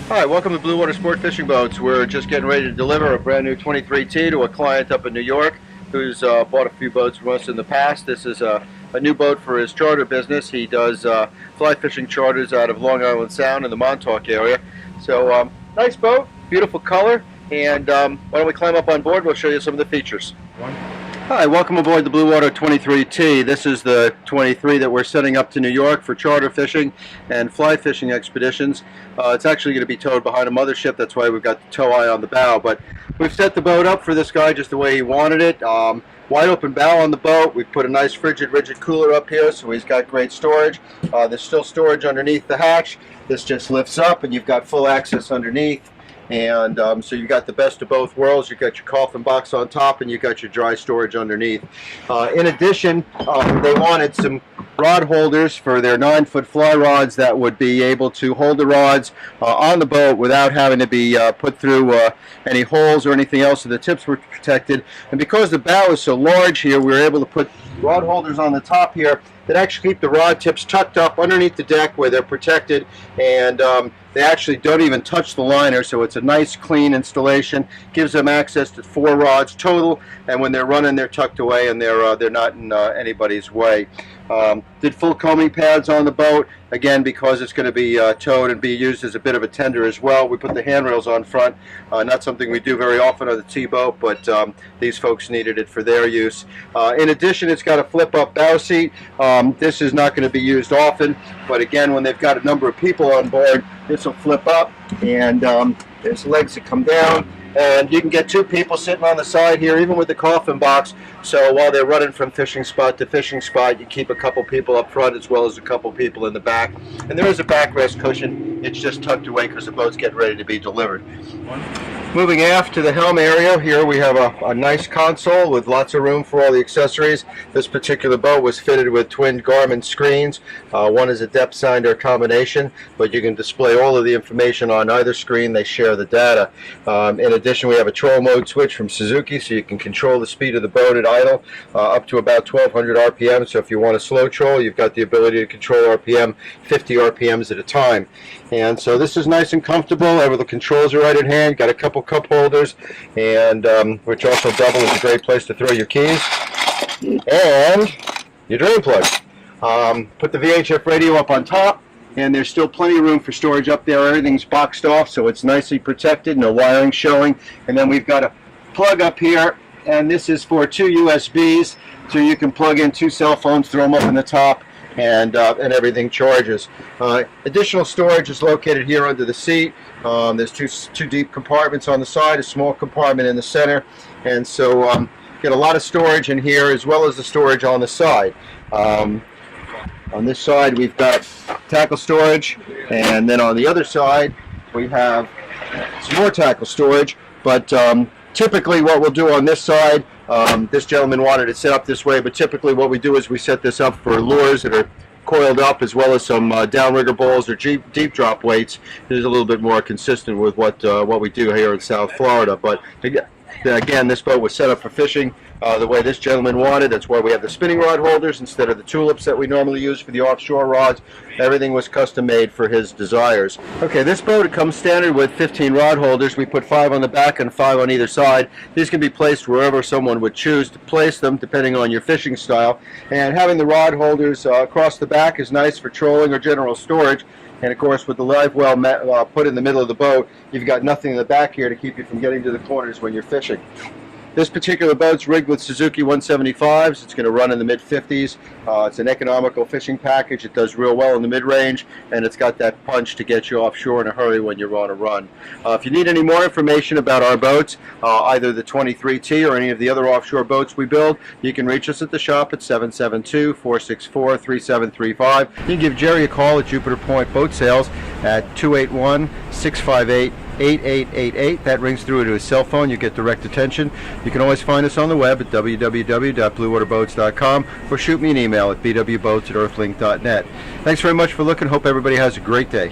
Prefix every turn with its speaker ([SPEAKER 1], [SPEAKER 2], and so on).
[SPEAKER 1] Hi, welcome to Bluewater Sport Fishing Boats. We're just getting ready to deliver a brand new 23T to a client up in New York who's bought a few boats from us in the past. This is a new boat for his charter business. He does fly fishing charters out of Long Island Sound in the Montauk area. So nice boat, beautiful color, and why don't we climb up on board? We'll show you some of the features. Hi, welcome aboard the Bluewater 23T. This is the 23 that we're setting up to New York for charter fishing and fly fishing expeditions. It's actually going to be towed behind a mothership. That's why we've got the tow eye on the bow. But we've set the boat up for this guy just the way he wanted it. Wide open bow on the boat. We've put a nice rigid cooler up here, so he's got great storage. There's still storage underneath the hatch. This just lifts up and you've got full access underneath. And so you've got the best of both worlds. You've got your coffin box on top and you've got your dry storage underneath. In addition, they wanted some rod holders for their 9-foot fly rods that would be able to hold the rods on the boat without having to be put through any holes or anything else, so the tips were protected. And because the bow is so large here, we were able to put rod holders on the top here that actually keep the rod tips tucked up underneath the deck where they're protected, and they actually don't even touch the liner, so it's a nice clean installation. Gives them access to 4 rods total, and when they're running they're tucked away and they're not in anybody's way. Did full combing pads on the boat, again because it's going to be towed and be used as a bit of a tender as well. We put the handrails on front, not something we do very often on the T-boat, but these folks needed it for their use. In addition, it's got a flip-up bow seat. This is not going to be used often, but again, when they've got a number of people on board, this will flip up, and there's legs that come down, and you can get 2 people sitting on the side here, even with the coffin box. So while they're running from fishing spot to fishing spot, you keep a couple people up front as well as a couple people in the back. And there is a backrest cushion. It's just tucked away because the boat's getting ready to be delivered. Moving aft to the helm area, here we have a nice console with lots of room for all the accessories. This particular boat was fitted with twin Garmin screens. One is a depth finder combination, but you can display all of the information on either screen. They share the data. In addition, we have a troll mode switch from Suzuki, so you can control the speed of the boat at idle up to about 1200 RPM. So if you want a slow troll, you've got the ability to control RPM 50 RPMs at a time. And so this is nice and comfortable. The controls are right at hand. Got a couple cup holders, and which also double as a great place to throw your keys and your drain plug. Put the VHF radio up on top, and there's still plenty of room for storage up there. Everything's boxed off, so it's nicely protected, no wiring showing. And then we've got a plug up here, and this is for 2 USBs, so you can plug in 2 cell phones, throw them up in the top, and everything charges. Additional storage is located here under the seat. There's two deep compartments on the side, a small compartment in the center, and so get a lot of storage in here as well as the storage on the side. On this side we've got tackle storage, and then on the other side we have some more tackle storage, but typically what we'll do on this side, this gentleman wanted it set up this way, but typically what we do is we set this up for lures that are coiled up, as well as some downrigger bowls or deep drop weights. It is a little bit more consistent with what we do here in South Florida. But again, this boat was set up for fishing the way this gentleman wanted. That's why we have the spinning rod holders instead of the tulips that we normally use for the offshore rods. Everything was custom made for his desires. Okay, this boat, it comes standard with 15 rod holders. We put 5 on the back and 5 on either side. These can be placed wherever someone would choose to place them, depending on your fishing style. And having the rod holders across the back is nice for trolling or general storage. And of course, with the live well put in the middle of the boat, you've got nothing in the back here to keep you from getting to the corners when you're fishing. This particular boat's rigged with Suzuki 175s. It's going to run in the mid-50s. It's an economical fishing package. It does real well in the mid-range, and it's got that punch to get you offshore in a hurry when you're on a run. If you need any more information about our boats, either the 23T or any of the other offshore boats we build, you can reach us at the shop at 772-464-3735. You can give Jerry a call at Jupiter Point Boat Sales at 281-658-8888. That rings through to his cell phone. You get direct attention. You can always find us on the web at www.bluewaterboats.com, or shoot me an email at bwboats@earthlink.net. Thanks very much for looking. Hope everybody has a great day.